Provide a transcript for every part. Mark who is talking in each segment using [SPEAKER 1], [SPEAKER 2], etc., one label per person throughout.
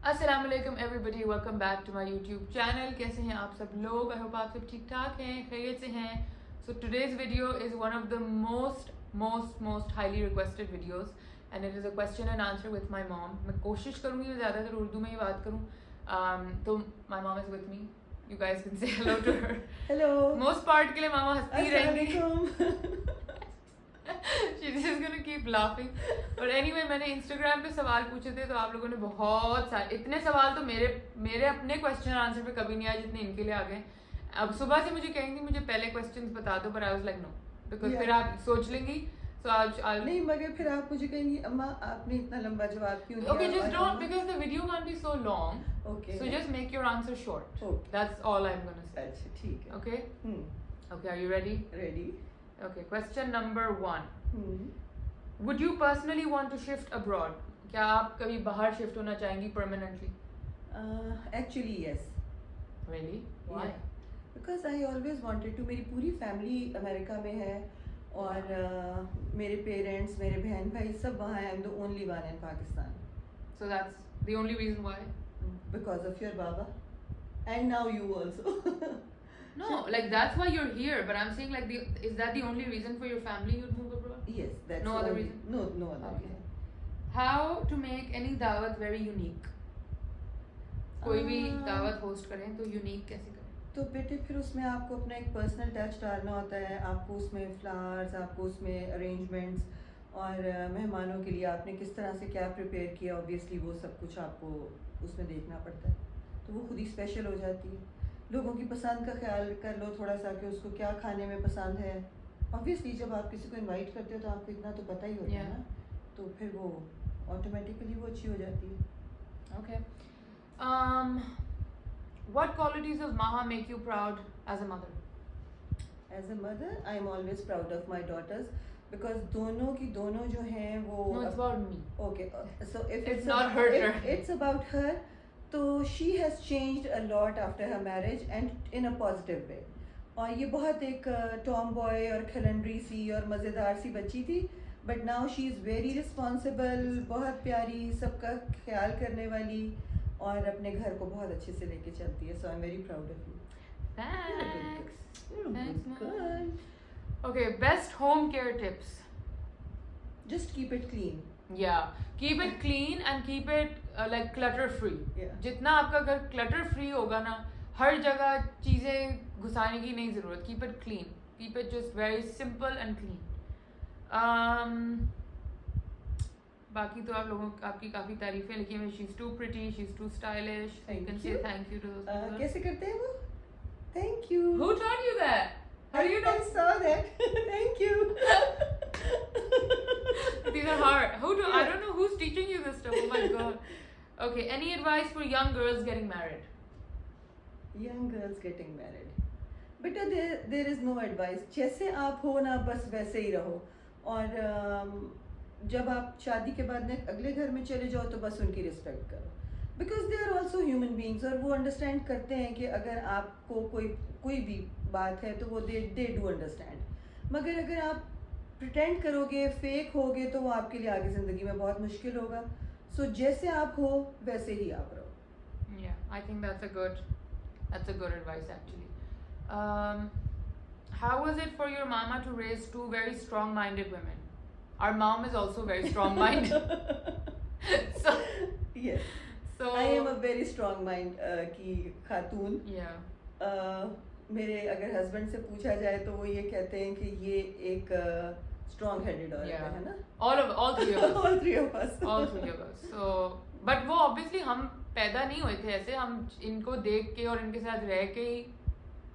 [SPEAKER 1] अस्सलाम वालेकुम everybody, welcome back to my YouTube channel. कैसे हैं आप सब लोग? आई होप आप सब ठीक ठाक हैं, खैरियत से हैं। So today's video is one of the most highly requested videos and it is a question and answer with my mom. मैं कोशिश करूँगी मैं ज़्यादातर उर्दू में ही बात करूँ। तो my mom is with me, you guys can say hello to her.
[SPEAKER 2] Hello,
[SPEAKER 1] most part के लिए मामा हंसती रहेंगी।
[SPEAKER 2] अस्सलामुअलैकुम।
[SPEAKER 1] She's just gonna keep laughing. But anyway, मैंने इंस्टाग्राम पे सवाल पूछे थे तो आप लोगों ने बहुत सारे, इतने सवाल तो मेरे अपने क्वेश्चन आंसर पे कभी नहीं आए जितने इनके लिए आ गए। अब सुबह से मुझे कहेंगी मुझे पहले क्वेश्चंस बता दो, पर I was like no, because फिर आप सोच लेंगी। सो आज
[SPEAKER 2] नहीं, मगर फिर आप मुझे कहेंगी अम्मा आपने इतना लंबा जवाब क्यों दिया?
[SPEAKER 1] okay, just don't, because the video can't be so long.
[SPEAKER 2] Okay.
[SPEAKER 1] So just make your answer short.
[SPEAKER 2] Okay.
[SPEAKER 1] That's all I'm gonna say.
[SPEAKER 2] अच्छा, ठीक है।
[SPEAKER 1] Okay. Okay, are you ready?
[SPEAKER 2] Ready.
[SPEAKER 1] Okay, question number 1. Would you personally want to shift abroad? क्या आप कभी बाहर shift होना चाहेंगी permanently?
[SPEAKER 2] Actually yes.
[SPEAKER 1] Really? Why?
[SPEAKER 2] Because I always wanted to. मेरी पूरी फैमिली अमेरिका में है और मेरे पेरेंट्स, मेरे बहन भाई सब वहाँ हैं। I am the only one in Pakistan.
[SPEAKER 1] So that's the only reason why?
[SPEAKER 2] Because of your Baba and now you also.
[SPEAKER 1] No, like that's why you're here. But I'm saying like, is that the only reason for your family you'd move abroad?
[SPEAKER 2] Yes, that's
[SPEAKER 1] No
[SPEAKER 2] the
[SPEAKER 1] other
[SPEAKER 2] only-
[SPEAKER 1] reason?
[SPEAKER 2] No other
[SPEAKER 1] Okay.
[SPEAKER 2] reason.
[SPEAKER 1] How to make any दावत very unique? कोई भी दावत host करें तो unique कैसे करें?
[SPEAKER 2] तो बेटे फिर उसमें आपको अपना एक पर्सनल टच डालना होता है। आपको उसमें फ्लावर्स, आपको उसमें अरेंजमेंट्स और मेहमानों के लिए आपने किस तरह से क्या प्रिपेयर किया, ऑब्वियसली वो सब कुछ आपको उसमें देखना पड़ता है। तो वो खुद ही स्पेशल हो जाती है। लोगों की पसंद का ख्याल कर लो थोड़ा सा कि उसको क्या खाने में पसंद है। ऑब्वियसली जब आप किसी को इनवाइट करते हो तो आपको इतना तो पता ही होता है ना, तो फिर वो ऑटोमेटिकली वो अच्छी हो जाती है।
[SPEAKER 1] Okay. What qualities of Maha make you proud as a mother?
[SPEAKER 2] As a mother I am always proud of my daughters because दोनों की दोनों जो हैं वो
[SPEAKER 1] No, it's about me.
[SPEAKER 2] okay so if
[SPEAKER 1] It's not her turn.
[SPEAKER 2] if it's about her, तो she has changed a lot after her marriage and in a positive way. और ये बहुत एक टॉम बॉय और खिलंडरी सी और मज़ेदार सी बच्ची थी, but now she is very responsible, बहुत प्यारी, सबका ख्याल करने वाली और अपने घर को बहुत अच्छे से लेके चलती है। So I am very proud of you.
[SPEAKER 1] Thanks. Thanks, Mom.
[SPEAKER 2] Good.
[SPEAKER 1] Okay, best home care tips.
[SPEAKER 2] Just keep it clean.
[SPEAKER 1] Yeah, keep it clean and keep it like clutter free.
[SPEAKER 2] Yeah.
[SPEAKER 1] जितना आपका घर clutter free होगा ना, हर जगह चीजें घुसाने की नहीं जरूरत. Keep it clean. Keep it just very simple and clean. बाकी तो आप लोगों आपकी काफी तारीफें लिखी हैं. She's too pretty, she's too stylish. So you can say thank you to those people.
[SPEAKER 2] कैसे करते हैं वो? Thank you.
[SPEAKER 1] Who taught you that? How do you know?
[SPEAKER 2] I saw that. Thank you.
[SPEAKER 1] These are hard. I don't know who's teaching you this stuff. Oh my god. Okay, any advice for young girls getting married?
[SPEAKER 2] Young girls getting married. बेटा there is no advice. जैसे आप हो ना बस वैसे ही रहो। और जब आप शादी के बाद अगले घर में चले जाओ तो बस उनकी रिस्पेक्ट करो, because they are also human beings और वो अंडरस्टैंड करते हैं कि अगर आपको कोई भी बात है तो वो दे डू अंडरस्टैंड। मगर अगर आप प्रिटेंड करोगे, फेक होगे, तो वो आपके लिए आगे ज़िंदगी में बहुत मुश्किल होगा। सो जैसे आप हो वैसे ही आप रहो।
[SPEAKER 1] Yeah, I think that's a good advice actually. How was it for your mama to raise two very strong-minded women? Our mom is also very strong-minded. So
[SPEAKER 2] yes.
[SPEAKER 1] So
[SPEAKER 2] I am a very strong mind की खातून।
[SPEAKER 1] Yeah.
[SPEAKER 2] मेरे अगर husband से पूछा जाए तो वो ये कहते हैं कि ये एक स्ट्रॉन्ग हेडेड औरत है ना।
[SPEAKER 1] All three of us.
[SPEAKER 2] All three of us.
[SPEAKER 1] All three of us. So, but वो obviously हम पैदा नहीं हुए थे ऐसे, हम इनको देख के और इनके साथ रह के ही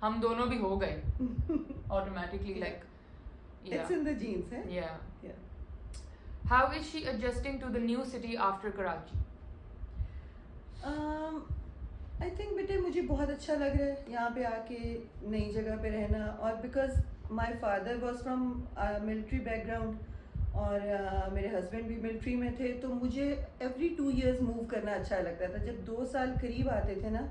[SPEAKER 1] हम दोनों भी हो गए automatically, like yeah.
[SPEAKER 2] It's in the genes, है?
[SPEAKER 1] Yeah.
[SPEAKER 2] Yeah.
[SPEAKER 1] How is she adjusting to the new city after Karachi?
[SPEAKER 2] I think बेटे मुझे बहुत अच्छा लग रहा है यहाँ पे आके नई जगह पे रहना। और because my father was from military background और मेरे हस्बैंड भी मिलिट्री में थे, तो मुझे एवरी 2 years मूव करना अच्छा लगता था। जब 2 साल करीब आते थे ना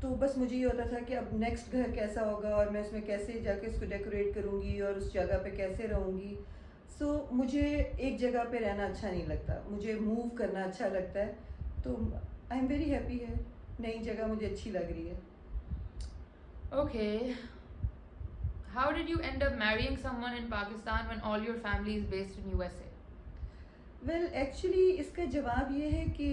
[SPEAKER 2] तो बस मुझे ये होता था कि अब नेक्स्ट घर कैसा होगा और मैं उसमें कैसे जाके इसको डेकोरेट करूँगी और उस जगह पे कैसे रहूँगी। सो मुझे एक जगह पे रहना अच्छा नहीं लगता, मुझे मूव करना अच्छा लगता है। तो आई एम वेरी हैप्पी है, नई जगह मुझे अच्छी लग रही है.
[SPEAKER 1] Okay. How did you end up marrying someone in Pakistan when all your family is based in USA?
[SPEAKER 2] Well actually इसका जवाब ये है कि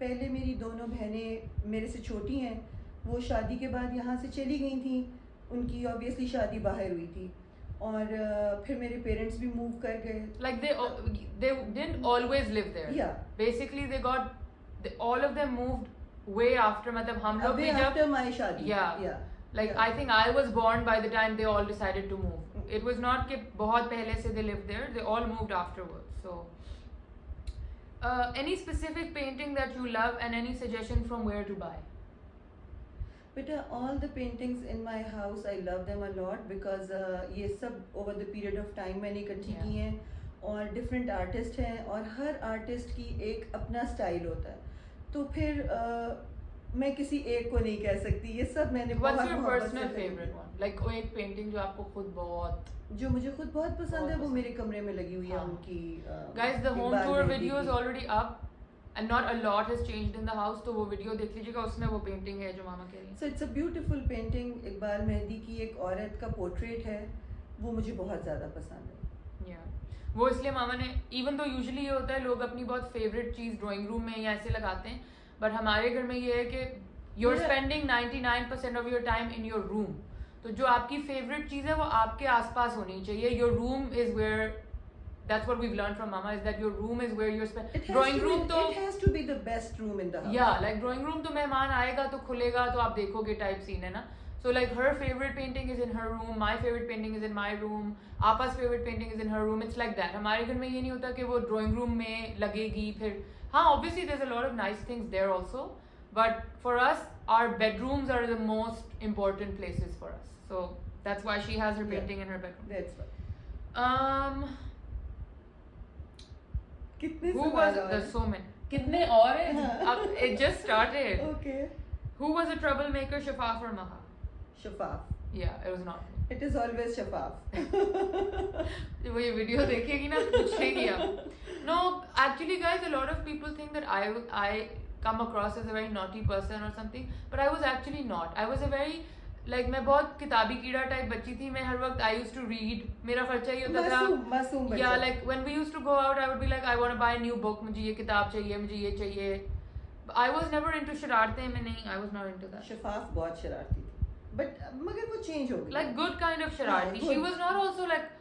[SPEAKER 2] पहले मेरी दोनों बहनें मेरे से छोटी हैं, वो शादी के बाद यहाँ से चली गई थी. उनकी ऑब्वियसली शादी बाहर हुई थी और फिर मेरे पेरेंट्स भी मूव कर गए.
[SPEAKER 1] Like they didn't always live there.
[SPEAKER 2] Yeah.
[SPEAKER 1] Basically all of them moved way after. मतलब हम लोग भी
[SPEAKER 2] Way
[SPEAKER 1] जब
[SPEAKER 2] after my शादी.
[SPEAKER 1] Yeah. Like
[SPEAKER 2] Yeah.
[SPEAKER 1] I think I was born by the time they all decided to move. It was not कि बहुत पहले से they lived there. They all moved afterwards. So any specific painting that you love and any suggestion from where to buy?
[SPEAKER 2] Beta, all the paintings in my house, I love them a lot because ये सब over the period of time मैंने इकट्ठी
[SPEAKER 1] Yeah.
[SPEAKER 2] की हैं और different artist हैं और हर artist की एक अपना style होता है. तो फिर मैं किसी एक को नहीं कह सकती, ये सब मैंने
[SPEAKER 1] What's
[SPEAKER 2] बहुत
[SPEAKER 1] your
[SPEAKER 2] मोहब्बत
[SPEAKER 1] personal
[SPEAKER 2] से खरीदी.
[SPEAKER 1] favorite one? Like कोई एक painting जो आपको खुद बहुत
[SPEAKER 2] जो मुझे खुद बहुत पसंद
[SPEAKER 1] बहुत
[SPEAKER 2] है वो
[SPEAKER 1] पसंद.
[SPEAKER 2] मेरे कमरे में लगी हुई है
[SPEAKER 1] हाँ.
[SPEAKER 2] उनकी.
[SPEAKER 1] Guys, the home
[SPEAKER 2] Iqbal
[SPEAKER 1] tour
[SPEAKER 2] mehndi
[SPEAKER 1] video is
[SPEAKER 2] की.
[SPEAKER 1] already up and not a lot has changed in the house. तो वो video देख लीजिएगा, उसमें वो painting है जो मामा कह रही हैं.
[SPEAKER 2] So it's a beautiful painting. Iqbal mehndi की एक औरत का पोर्ट्रेट है, वो मुझे बहुत ज़्यादा पसंद है.
[SPEAKER 1] Yeah. वो इसलिए मामा ने, even though usually ये होता है लोग अपनी बहुत favorite चीज़ drawing room में या ऐसे लगाते हैं, but हमारे घर में ये है कि you're
[SPEAKER 2] मेरा-
[SPEAKER 1] spending 99% of your time in your room. तो जो आपकी favorite चीज़ है वो आपके आसपास होनी चाहिए. Your room is where, that's what we've learned from mama, is that your room is where you're spending.
[SPEAKER 2] It has
[SPEAKER 1] Drawing
[SPEAKER 2] to
[SPEAKER 1] room
[SPEAKER 2] be,
[SPEAKER 1] तो
[SPEAKER 2] it has to be the best room in the house.
[SPEAKER 1] yeah, like drawing room तो मेहमान आएगा तो खुलेगा तो आप देखोगे type scene है ना. So like her favorite painting is in her room, my favorite painting is in my room, Apa's favorite painting is in her room. It's like that. हमारे घर में ये नहीं होता कि वो drawing room में लगेगी. फिर हाँ, obviously there's a lot of nice things there also, but for us our bedrooms are the most important places for us. So that's why she has her
[SPEAKER 2] Yeah.
[SPEAKER 1] painting in her bedroom.
[SPEAKER 2] That's why. कितने
[SPEAKER 1] Who
[SPEAKER 2] सवाल
[SPEAKER 1] was
[SPEAKER 2] और
[SPEAKER 1] there's
[SPEAKER 2] हैं?
[SPEAKER 1] so many. कितने और हैं?
[SPEAKER 2] हाँ.
[SPEAKER 1] अब it just started.
[SPEAKER 2] Okay.
[SPEAKER 1] Who was a troublemaker, Shafaf or Maha?
[SPEAKER 2] शफाफ.
[SPEAKER 1] Yeah, it was not me.
[SPEAKER 2] It is always शफाफ.
[SPEAKER 1] वो ये वीडियो देखेगी ना तो पूछेगी आप. No, actually guys, a lot of people think that I come across as a very naughty person or something, but I was actually not. I was a very like मैं बहुत किताबी कीड़ा टाइप बच्ची थी. मैं हर वक्त I used to read. मेरा खर्चा ही होता था.
[SPEAKER 2] मासूम बच्चा.
[SPEAKER 1] Yeah, like when we used to go out, I would be like, I want to buy a new book. मुझे ये किताब चाहिए, मुझे ये चाहिए. I was never into शरारतें में नहीं. I was not into that.
[SPEAKER 2] शफाफ बहुत शरारती थी. But मगर वो change हो गई.
[SPEAKER 1] Like good kind of शरारती.
[SPEAKER 2] हाँ,
[SPEAKER 1] She
[SPEAKER 2] good.
[SPEAKER 1] was not also like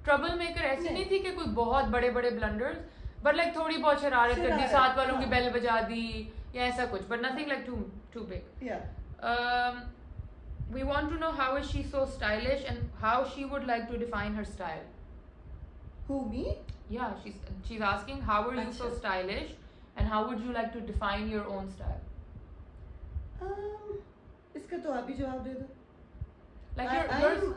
[SPEAKER 1] troublemaker. ऐसी नहीं थी कि कोई बहुत बड़े बड़े blunders, but like थोड़ी बहुत शरारत कर दी,
[SPEAKER 2] शरारत,
[SPEAKER 1] साथ वालों की
[SPEAKER 2] हाँ.
[SPEAKER 1] बेल बजा दी या ऐसा कुछ, but nothing like too big.
[SPEAKER 2] Yeah.
[SPEAKER 1] We want to know how is she so stylish and how she would like to define her style.
[SPEAKER 2] Who, me?
[SPEAKER 1] Yeah, she's asking how are you so
[SPEAKER 2] अच्छा.
[SPEAKER 1] stylish and how would you like to define your own style?
[SPEAKER 2] इसका तो आप ही जवाब दे दो.
[SPEAKER 1] Like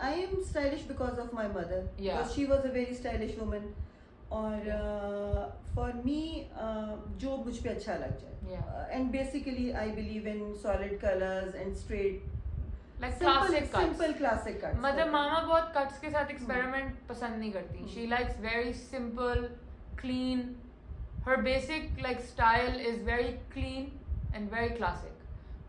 [SPEAKER 2] I am stylish because of my mother.
[SPEAKER 1] Yeah.
[SPEAKER 2] Because she was a very stylish woman. और for me जो मुझ पे अच्छा लग जाए.
[SPEAKER 1] Yeah.
[SPEAKER 2] And basically I believe in solid colors and straight.
[SPEAKER 1] like
[SPEAKER 2] simple,
[SPEAKER 1] classic cuts.
[SPEAKER 2] Simple classic cuts.
[SPEAKER 1] मतलब मामा बहुत cuts के साथ experiment पसंद नहीं करती. She likes very simple, clean. Her basic like style is very clean and very classic.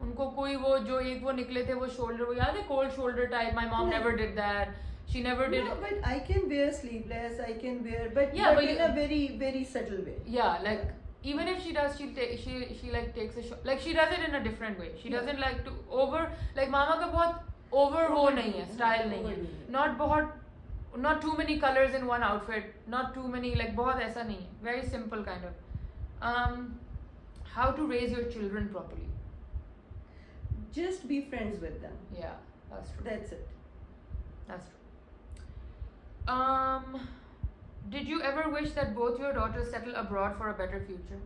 [SPEAKER 1] उनको कोई वो जो एक वो निकले थे वो shoulder, वो याद है cold shoulder type. My mom
[SPEAKER 2] No.
[SPEAKER 1] never did that. She never did.
[SPEAKER 2] No, but I can wear sleeveless. I can wear, but
[SPEAKER 1] Yeah, but
[SPEAKER 2] in
[SPEAKER 1] you-
[SPEAKER 2] a very very subtle way.
[SPEAKER 1] Yeah, like even if she does, she like takes a shot. Like she does it in a different way. She
[SPEAKER 2] Yeah.
[SPEAKER 1] doesn't like to over. Like मामा का बहुत over वो नहीं है, style नहीं
[SPEAKER 2] Over
[SPEAKER 1] है.
[SPEAKER 2] नहीं है.
[SPEAKER 1] Not बहुत, not too many colors in one outfit. Not too many like बहुत ऐसा नहीं है. Very simple kind of. How to raise your children properly?
[SPEAKER 2] Just be friends with them.
[SPEAKER 1] Yeah, that's true.
[SPEAKER 2] That's it.
[SPEAKER 1] That's true. Did you ever wish that both your daughters settle abroad for a better future?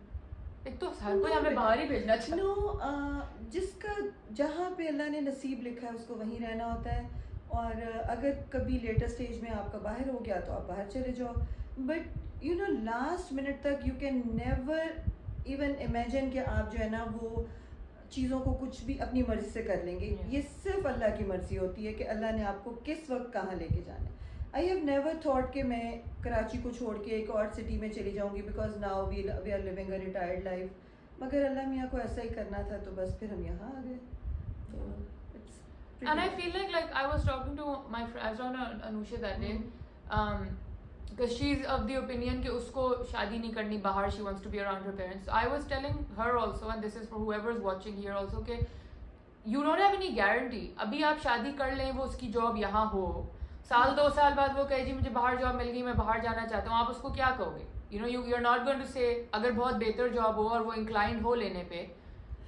[SPEAKER 1] एक तो हर कोई
[SPEAKER 2] No,
[SPEAKER 1] हमें
[SPEAKER 2] बेटा.
[SPEAKER 1] बाहर ही भेजना चाहता है.
[SPEAKER 2] No, जिसका जहाँ पे अल्लाह ने नसीब लिखा है उसको वहीं रहना होता है. और अगर कभी लेटर स्टेज में आपका बाहर हो गया तो आप बाहर चले जाओ. But you know last minute तक you can never even imagine कि आप जो है ना वो चीज़ों को कुछ भी अपनी मर्जी से कर लेंगे.
[SPEAKER 1] Yeah.
[SPEAKER 2] ये सिर्फ अल्लाह की मर्जी होती है कि अल्लाह ने आपको किस वक्त कहाँ लेके जाना है. आई हैव नेवर थॉट कि मैं कराची को छोड़ के एक और सिटी में चली जाऊंगी because now we are living a retired life. मगर अल्लाह मियाँ को ऐसा ही करना था तो बस फिर हम यहाँ आ गए. तो it's pretty
[SPEAKER 1] And I
[SPEAKER 2] good.
[SPEAKER 1] feel like I was talking to my friend, I was talking to Anusha that day,
[SPEAKER 2] Mhm.
[SPEAKER 1] because she's of the opinion कि उसको शादी नहीं करनी बाहर, she wants to be around her parents. So I was telling her also, and this is for whoever is watching here also, कि you don't have any guarantee. अभी आप शादी कर लें, वो उसकी जॉब यहाँ हो, साल 2 साल बाद वो कहे जी मुझे बाहर जॉब मिल गई, मैं बाहर जाना चाहता हूँ, आप उसको क्या कहोगे? You know, you're not going to say, अगर बहुत बेहतर जॉब हो और वो inclined हो लेने पे,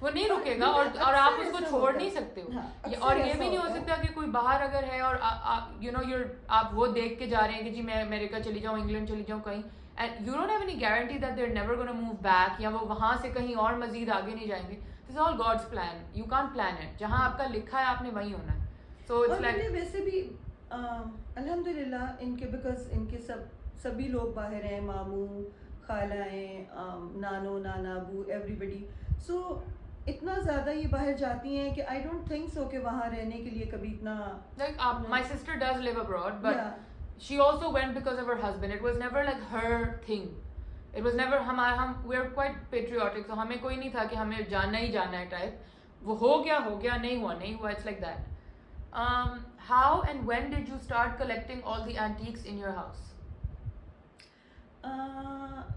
[SPEAKER 1] वो नहीं रुकेगा, और आप उसको छोड़ नहीं सकते हो. और ये भी नहीं हो सकता कि कोई बाहर अगर है और यू नो आप वो देख के जा रहे हैं कि जी मैं अमेरिका चली जाऊँ, इंग्लैंड चली जाऊँ कहीं, and you don't have any guarantee that they are never gonna move back, या वो वहाँ से कहीं और मजीद आगे नहीं जाएंगे. This is all God's plan, you can't plan it. जहाँ आपका लिखा है आपने वहीं होना है. सो इट्स लाइक
[SPEAKER 2] वैसे भी अल्हम्दुलिल्लाह इनके बिकॉज इनके सभी लोग बाहर हैं, मामू खालाएं, नानो नाना अबू एवरीबडी. सो इतना ज़्यादा ये बाहर जाती हैं कि आई डोंट थिंक सो कि वहाँ रहने के लिए कभी इतना
[SPEAKER 1] like my sister does live abroad, but
[SPEAKER 2] Yeah.
[SPEAKER 1] she also went because of her husband. It was never like her thing. It was never हम we are quite patriotic, so हमें कोई नहीं था कि हमें जाना ही जाना है टाइप. वो हो गया, नहीं हुआ. It's like that. How and when did you start collecting all the antiques in your house?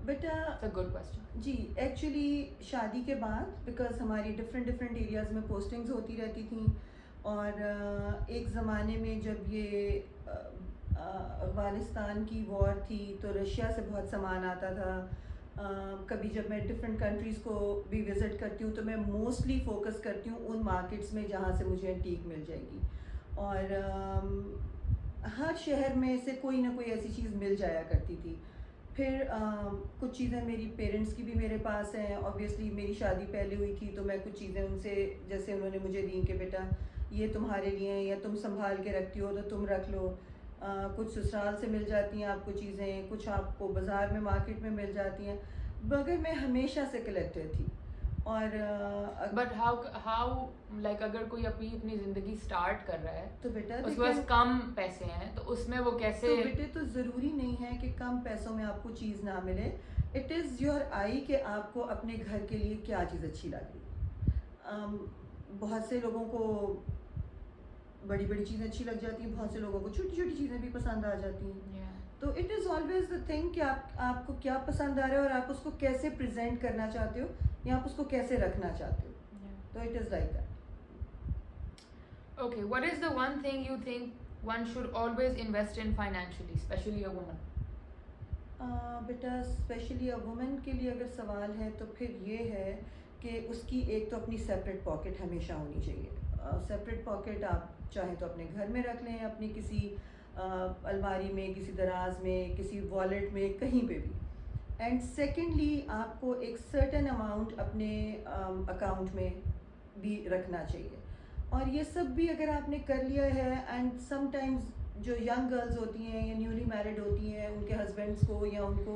[SPEAKER 2] बेटा
[SPEAKER 1] It's a good question.
[SPEAKER 2] जी एक्चुअली शादी के बाद बिकॉज हमारी डिफरेंट डिफरेंट एरियाज़ में पोस्टिंग्स होती रहती थी, और एक ज़माने में जब ये अफ़गानिस्तान की वॉर थी तो रशिया से बहुत सामान आता था. कभी जब मैं डिफरेंट कंट्रीज़ को भी विज़िट करती हूँ तो मैं मोस्टली फ़ोकस करती हूँ उन मार्केट्स में जहाँ से मुझे एंटीक मिल जाएगी, और हर शहर में से कोई ना कोई ऐसी चीज़ मिल जाया करती थी. फिर कुछ चीज़ें मेरी पेरेंट्स की भी मेरे पास हैं. ऑब्वियसली मेरी शादी पहले हुई थी तो मैं कुछ चीज़ें उनसे, जैसे उन्होंने मुझे दी कि बेटा ये तुम्हारे लिए हैं या तुम संभाल के रखती हो तो तुम रख लो. कुछ ससुराल से मिल जाती हैं आपको चीज़ें, कुछ आपको बाज़ार में मार्केट में मिल जाती हैं, मगर मैं हमेशा से कलेक्टर थी. और
[SPEAKER 1] But how like अगर कोई अपनी ज़िंदगी स्टार्ट कर रहा है
[SPEAKER 2] तो बेटा
[SPEAKER 1] उसके पास कम पैसे हैं तो उसमें वो कैसे
[SPEAKER 2] तो बेटे तो ज़रूरी नहीं है कि कम पैसों में आपको चीज़ ना मिले. इट इज़ योर आई कि आपको अपने घर के लिए क्या चीज़ अच्छी लगी. बहुत से लोगों को बड़ी बड़ी चीज़ें अच्छी लग जाती हैं, बहुत से लोगों को छोटी छोटी चीज़ें भी पसंद आ जाती हैं.
[SPEAKER 1] Yeah.
[SPEAKER 2] तो it is always the thing कि आपको क्या पसंद आ रहा है और आप उसको कैसे प्रेजेंट करना चाहते हो या आप उसको कैसे रखना चाहते हो.
[SPEAKER 1] Yeah.
[SPEAKER 2] तो it is like that.
[SPEAKER 1] Okay, what is the one thing you think one should always invest in financially, especially a woman?
[SPEAKER 2] बेटा स्पेशली अ वुमेन के लिए अगर सवाल है तो फिर ये है कि उसकी एक तो अपनी सेपरेट पॉकेट हमेशा होनी चाहिए. सेपरेट पॉकेट आप चाहें तो अपने घर में रख लें, अपनी किसी अलमारी में, किसी दराज में, किसी वॉलेट में, कहीं पे भी. एंड सेकेंडली आपको एक सर्टेन अमाउंट अपने अकाउंट में भी रखना चाहिए. और ये सब भी अगर आपने कर लिया है, एंड समटाइम्स जो यंग गर्ल्स होती हैं या न्यूली मैरिड होती हैं, उनके हस्बैंड्स को या उनको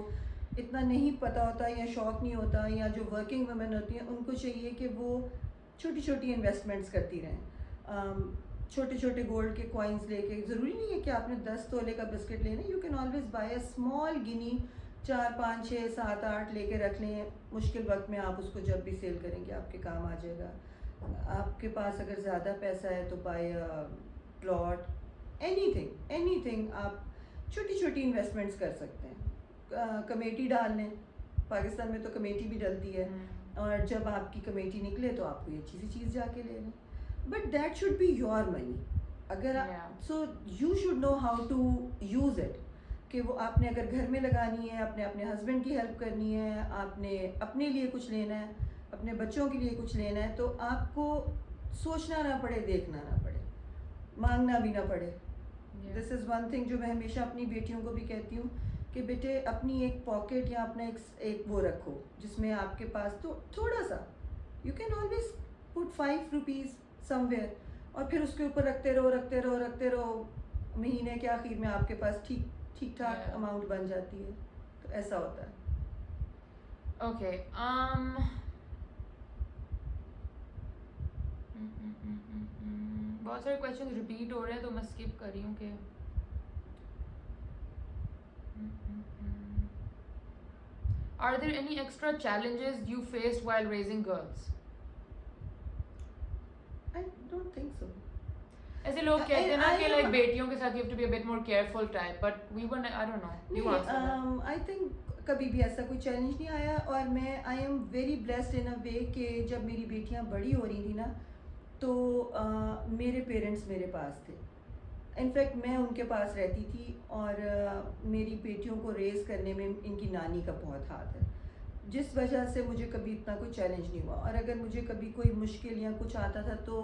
[SPEAKER 2] इतना नहीं पता होता या शौक़ नहीं होता, या जो वर्किंग वुमेन होती हैं उनको चाहिए कि वो छोटी छोटी इन्वेस्टमेंट्स करती रहें. छोटे छोटे गोल्ड के कॉइन्स लेके, ज़रूरी नहीं है कि आपने 10 तोले का बिस्किट लेना. You can always buy a small guinea, 4 5 6 7 8 लेके रख लें. मुश्किल वक्त में आप उसको जब भी सेल करेंगे आपके काम आ जाएगा. आपके पास अगर ज़्यादा पैसा है तो बाय प्लॉट, एनीथिंग आप छोटी छोटी इन्वेस्टमेंट्स कर सकते हैं. कमेटी डाल लें, पाकिस्तान में तो कमेटी भी डलती है, और जब आपकी कमेटी निकले तो आप कोई अच्छी सी चीज़ जाके ले लें. But that should be your money. अगर so you should know how to use it, कि वो आपने अगर घर में लगानी है, आपने अपने हस्बैंड की हेल्प करनी है, आपने अपने लिए कुछ लेना है, अपने बच्चों के लिए कुछ लेना है, तो आपको सोचना ना पड़े, देखना ना पड़े, मांगना भी ना पड़े. दिस इज़ वन थिंग जो मैं हमेशा अपनी बेटियों को भी कहती हूँ कि बेटे अपनी एक पॉकेट या अपना एक वो रखो जिसमें आपके पास तो थोड़ा सा, you can always put 5 rupees somewhere, और फिर उसके ऊपर रखते रहो. महीने के आखिर में आपके पास ठीक ठाक अमाउंट बन जाती है. तो ऐसा होता है.
[SPEAKER 1] Okay. बहुत सारे क्वेश्चन रिपीट हो रहे हैं तो मैं स्किप कर रही हूँ कि Are there any extra challenges you faced while raising girls?
[SPEAKER 2] I don't think so.
[SPEAKER 1] ऐसे लोग कहते हैं ना कि like
[SPEAKER 2] I-
[SPEAKER 1] बेटियों के साथ you have to be a bit more careful type, but we were I don't know. You answer that.
[SPEAKER 2] I think कभी भी ऐसा कोई चैलेंज नहीं आया, और मैं I am very blessed in a way कि जब मेरी बेटियां बड़ी हो रही थी ना, तो मेरे पेरेंट्स मेरे पास थे. इनफैक्ट मैं उनके पास रहती थी, और मेरी बेटियों को रेज़ करने में इनकी नानी का बहुत हाथ है, जिस वजह से मुझे कभी इतना कोई चैलेंज नहीं हुआ. और अगर मुझे कभी कोई मुश्किल या कुछ आता था तो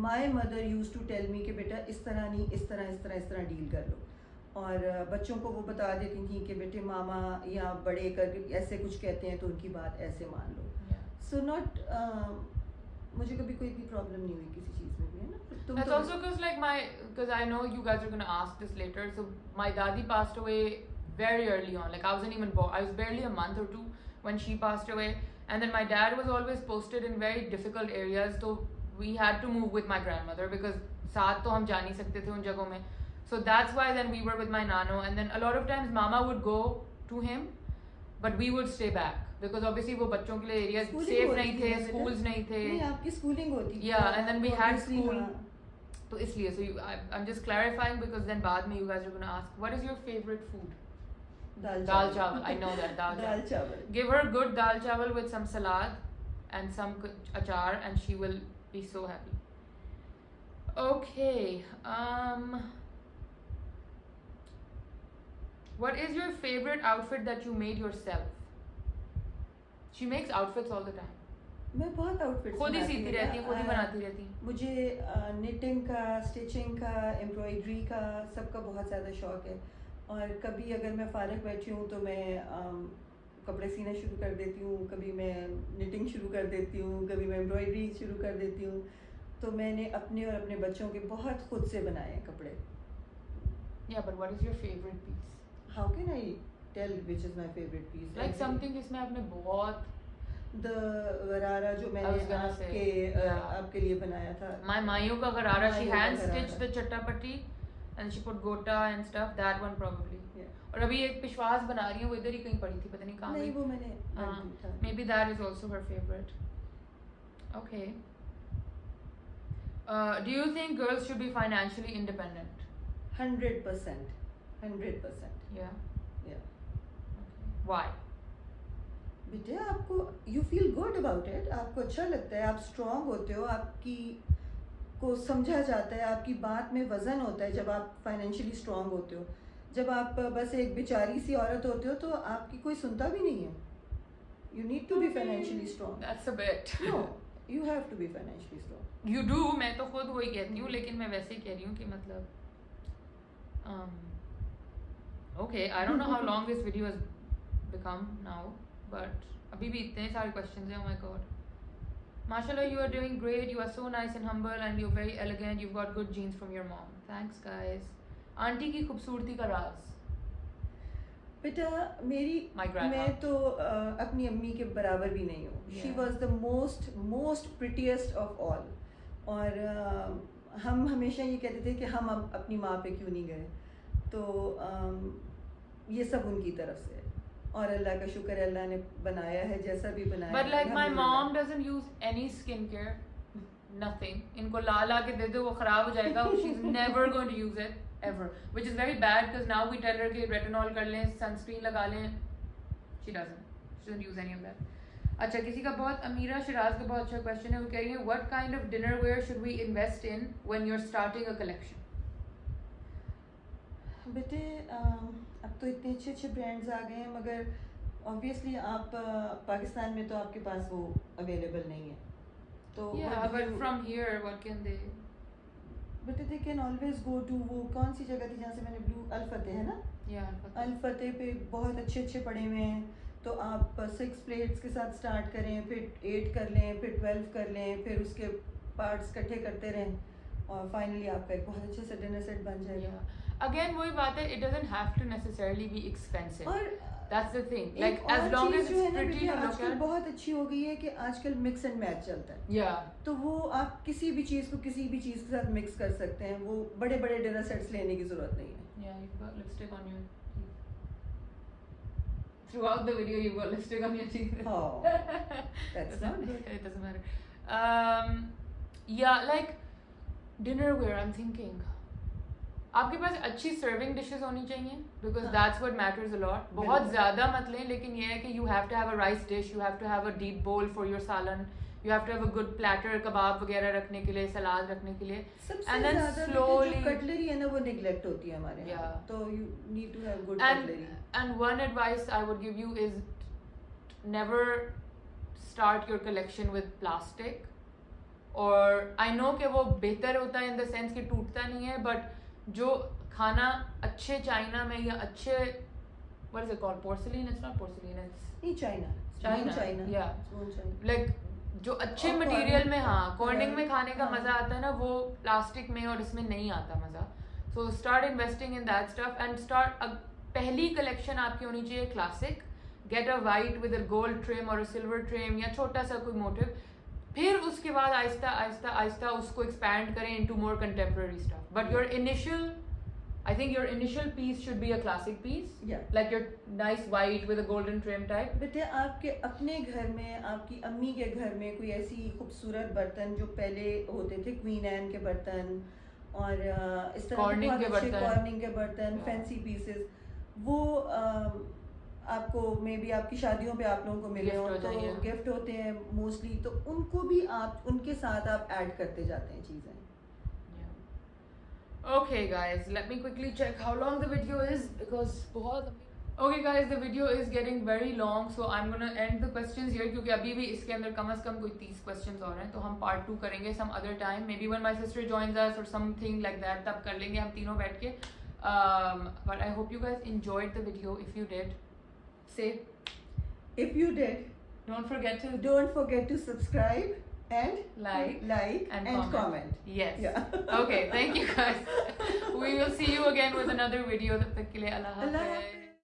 [SPEAKER 2] my mother use to tell me कि बेटा इस तरह नहीं, इस तरह डील कर लो. और बच्चों को वो बता देती थी कि बेटे मामा या बड़े करके ऐसे कुछ कहते हैं तो उनकी बात ऐसे मान लो.
[SPEAKER 1] Yeah.
[SPEAKER 2] सो नॉट मुझे कभी कोई भी प्रॉब्लम नहीं हुई किसी चीज़ में भी, है ना. तुम
[SPEAKER 1] That's
[SPEAKER 2] तो
[SPEAKER 1] also because I know you guys are gonna ask this later. So my dadi passed away very early on. Like I wasn't even born. I was barely a month or two when she passed away. And then my dad was always posted in very difficult areas. So we had to move with my grandmother because साथ तो हम जा नहीं सकते थे उन जगहों में. So that's why then we were with my nano. And then a lot of times mama would go to him, but we would stay back. Because obviously वो बच्चों के लिए areas
[SPEAKER 2] Schooling
[SPEAKER 1] safe
[SPEAKER 2] होती
[SPEAKER 1] नहीं
[SPEAKER 2] थी
[SPEAKER 1] थे,
[SPEAKER 2] ना बेटा?
[SPEAKER 1] schools नहीं थे.
[SPEAKER 2] नहीं, आपकी स्कूलिंग होती थी.
[SPEAKER 1] Yeah, and then we had
[SPEAKER 2] Obviously,
[SPEAKER 1] school.
[SPEAKER 2] हाँ.
[SPEAKER 1] तो इसलिए I'm just clarifying because then बाद में you guys are gonna ask what is your favorite food? Dal chawal. I know that dal
[SPEAKER 2] dal
[SPEAKER 1] chawal.
[SPEAKER 2] चावल.
[SPEAKER 1] Give her good dal chawal with some salad and some achar and she will be so happy. Okay. What is your favorite outfit that you made yourself? She makes outfits all the time.
[SPEAKER 2] मैं बहुत outfits
[SPEAKER 1] खुद ही सीती रहती है, खुद ही बनाती रहती है.
[SPEAKER 2] मुझे निटिंग का, स्टिचिंग का, एम्ब्रॉयडरी का, सबका बहुत ज़्यादा शौक है. और कभी अगर मैं फारग बैठी हूँ तो मैं कपड़े सीना शुरू कर देती हूँ, कभी मैं निटिंग शुरू कर देती हूँ, कभी मैं एम्ब्रॉयडरी शुरू कर देती हूँ. तो मैंने अपने और अपने बच्चों के बहुत खुद से बनाए हैं कपड़े.
[SPEAKER 1] Yeah, but what is your favorite piece?
[SPEAKER 2] How can I tell which is my favorite piece?
[SPEAKER 1] Like something जिसमें आपने बहुत
[SPEAKER 2] The गरारा जो
[SPEAKER 1] I
[SPEAKER 2] मैंने
[SPEAKER 1] was gonna say,
[SPEAKER 2] आपके
[SPEAKER 1] yeah.
[SPEAKER 2] आपके लिए बनाया था.
[SPEAKER 1] my माइयों का गरारा. She
[SPEAKER 2] माइयों का
[SPEAKER 1] hand
[SPEAKER 2] गरारा.
[SPEAKER 1] stitched the chattapati and she put gota and stuff. That one probably.
[SPEAKER 2] Yeah.
[SPEAKER 1] और अभी एक पिशवास बना रही है, वो इधर ही कहीं पड़ी थी, पता नहीं कहाँ
[SPEAKER 2] नहीं,
[SPEAKER 1] गई.
[SPEAKER 2] वो मैंने
[SPEAKER 1] हाँ,
[SPEAKER 2] था.
[SPEAKER 1] maybe that is also her favorite. Okay. Do you think girls should be financially independent?
[SPEAKER 2] 100%. 100%.
[SPEAKER 1] Yeah.
[SPEAKER 2] Yeah.
[SPEAKER 1] Okay. Why?
[SPEAKER 2] बेटे आपको you feel good about it, आपको अच्छा लगता है, आप स्ट्रांग होते हो, आपकी को समझा जाता है, आपकी बात में वजन होता है जब आप फाइनेंशियली स्ट्रांग होते हो. जब आप बस एक बेचारी सी औरत होते हो तो आपकी कोई सुनता भी नहीं है. You need to be financially strong.
[SPEAKER 1] That's a bit.
[SPEAKER 2] No, you have to be financially strong.
[SPEAKER 1] You do. मैं तो खुद वही कहती हूँ, लेकिन मैं वैसे ही कह रही हूँ कि मतलब okay, I don't know how long this video has become now, but अभी भी इतने सारे questions हैं. Oh my god. Mashallah, you are doing great. You are so nice and humble, and you're very elegant. You've got good genes from your mom. Thanks, guys. Aunty की खूबसूरती का राज.
[SPEAKER 2] बेटा मेरी
[SPEAKER 1] My grandma.
[SPEAKER 2] मैं तो अपनी अम्मी के बराबर भी नहीं हूँ. She
[SPEAKER 1] Yeah.
[SPEAKER 2] Was the most prettiest of all. और हम हमेशा ये कहते थे कि हम अपनी माँ पे क्यों नहीं गए. तो ये सब उनकी तरफ से है. और अल्लाह का शुक्र है, अल्लाह ने बनाया है जैसा भी बनाया.
[SPEAKER 1] But like my
[SPEAKER 2] अल्हम्दुलिल्लाह.
[SPEAKER 1] mom doesn't use any skincare, nothing. इनको ला के दे दो वो खराब हो जाएगा. She's never going to use it ever, which is very bad because now we tell her कि retinol कर लें, sunscreen लगा लें. She doesn't use any of that. अच्छा, किसी का बहुत अमीरा शिराज का बहुत अच्छा क्वेश्चन है. वो कह रही है what kind of dinnerware should we invest in when you're starting a collection?
[SPEAKER 2] बेटे अब तो इतने अच्छे अच्छे ब्रांड्स आ गए हैं, मगर ऑब्वियसली आप पाकिस्तान में तो आपके पास वो अवेलेबल नहीं है. तो
[SPEAKER 1] Yeah, but from here what can they?
[SPEAKER 2] बेटे they can always go to वो कौन सी जगह थी जहाँ से मैंने ब्लू अल फतेह है ना.
[SPEAKER 1] Yeah,
[SPEAKER 2] अल फतेह पे बहुत अच्छे अच्छे पड़े हुए हैं. तो आप 6 प्लेट्स के साथ स्टार्ट करें, फिर 8 कर लें, फिर 12 कर लें, फिर उसके पार्ट्स इकट्ठे करते रहें और फाइनली आपका एक बहुत अच्छे से डिनर सेट बन जाएगा.
[SPEAKER 1] yeah. Again वही बात है, it doesn't have to necessarily be expensive.
[SPEAKER 2] और
[SPEAKER 1] That's the thing.
[SPEAKER 2] एक
[SPEAKER 1] Like as
[SPEAKER 2] और
[SPEAKER 1] long
[SPEAKER 2] चीज़
[SPEAKER 1] as
[SPEAKER 2] जो है
[SPEAKER 1] it's
[SPEAKER 2] ना
[SPEAKER 1] pretty
[SPEAKER 2] बेटे,
[SPEAKER 1] to look
[SPEAKER 2] आजकल
[SPEAKER 1] at.
[SPEAKER 2] बहुत अच्छी हो गई है कि आजकल मिक्स एंड मैच चलता है.
[SPEAKER 1] Yeah.
[SPEAKER 2] तो वो आप किसी भी चीज़ को किसी भी चीज़ के साथ मिक्स कर सकते हैं. वो बड़े बड़े डिनर सेट्स लेने की ज़रूरत नहीं है.
[SPEAKER 1] Yeah, you've got lipstick on your teeth. throughout the video you've got lipstick on your cheeks.
[SPEAKER 2] Oh, that's not good.
[SPEAKER 1] It doesn't matter. Yeah, like dinnerware. I'm thinking. आपके पास अच्छी सर्विंग डिशेस होनी चाहिए because that's what matters a lot. बहुत ज़्यादा मत लें, लेकिन ये है कि you have to have a rice dish, you have to have a deep bowl for your salan, you have to have a good platter kebab वगैरह रखने के लिए, सलाद रखने के लिए.
[SPEAKER 2] सबसे
[SPEAKER 1] And then
[SPEAKER 2] ज़्यादा
[SPEAKER 1] slowly-
[SPEAKER 2] जो कटलरी है ना वो नेग्लेक्ट होती है हमारे यहाँ.
[SPEAKER 1] Yeah.
[SPEAKER 2] तो you need to have good
[SPEAKER 1] and
[SPEAKER 2] cutlery.
[SPEAKER 1] and one advice I would give you is never start your collection with plastic. और I know कि वो बेहतर होता है in the sense कि टूटता नहीं है, but जो खाना अच्छे चाइना में या अच्छे what is it called, porcelain? It's not porcelain, it's
[SPEAKER 2] नहीं China.
[SPEAKER 1] China, yeah.
[SPEAKER 2] Spoon China.
[SPEAKER 1] like जो अच्छे
[SPEAKER 2] और
[SPEAKER 1] मटेरियल
[SPEAKER 2] corning-
[SPEAKER 1] में, हाँ, कॉर्निंग में
[SPEAKER 2] हाँ,
[SPEAKER 1] खाने का
[SPEAKER 2] हाँ.
[SPEAKER 1] मजा आता है ना, वो प्लास्टिक में और इसमें नहीं आता मजा. So start investing in that stuff and start. पहली कलेक्शन आपकी होनी चाहिए classic. Get a white with a gold trim और अ सिल्वर ट्रिम या छोटा सा कोई मोटिव. फिर उसके बाद आहिस्ता आहिस्ता आहिस्ता उसको एक्सपैंड करें into more contemporary stuff. But your initial, I think your initial piece should be a classic piece.
[SPEAKER 2] Yeah.
[SPEAKER 1] Like your nice white with a golden trim type.
[SPEAKER 2] बेटे आपके अपने घर में, आपकी अम्मी के घर में कोई ऐसी खूबसूरत बर्तन जो पहले होते थे, क्वीन एन के बर्तन और इस तरह
[SPEAKER 1] Corning
[SPEAKER 2] के
[SPEAKER 1] के
[SPEAKER 2] बहुत अच्छे
[SPEAKER 1] बर्तन.
[SPEAKER 2] कॉर्निंग के बर्तन,
[SPEAKER 1] Yeah.
[SPEAKER 2] फैंसी पीसेस, वो आपको मे बी आपकी शादियों पे आप लोगों को मिले
[SPEAKER 1] Gift
[SPEAKER 2] हो
[SPEAKER 1] हो
[SPEAKER 2] तो
[SPEAKER 1] जाइए.
[SPEAKER 2] गिफ्ट होते हैं मोस्टली, तो उनको भी आप उनके साथ आप ऐड करते जाते हैं चीज़ें.
[SPEAKER 1] Okay guys, let me quickly check how long the video is because बहुत. Okay guys, the video is getting very long, so I'm gonna end the questions here क्योंकि अभी भी इसके अंदर कम से कम कोई 30 questions और हैं, तो हम part 2 करेंगे some other time, maybe when my sister joins us or something like that, तब कर लेंगे हम तीनों बैठ के. But I hope you guys enjoyed the video. If you did, say,
[SPEAKER 2] If you did,
[SPEAKER 1] don't forget to
[SPEAKER 2] don't forget to subscribe and
[SPEAKER 1] like
[SPEAKER 2] and comment.
[SPEAKER 1] Yes.
[SPEAKER 2] Yeah.
[SPEAKER 1] Okay, thank you guys. We will see you again with another video. तब तक के लिए अल्लाह
[SPEAKER 2] Allah
[SPEAKER 1] हाफ़िज़.
[SPEAKER 2] Hafiz.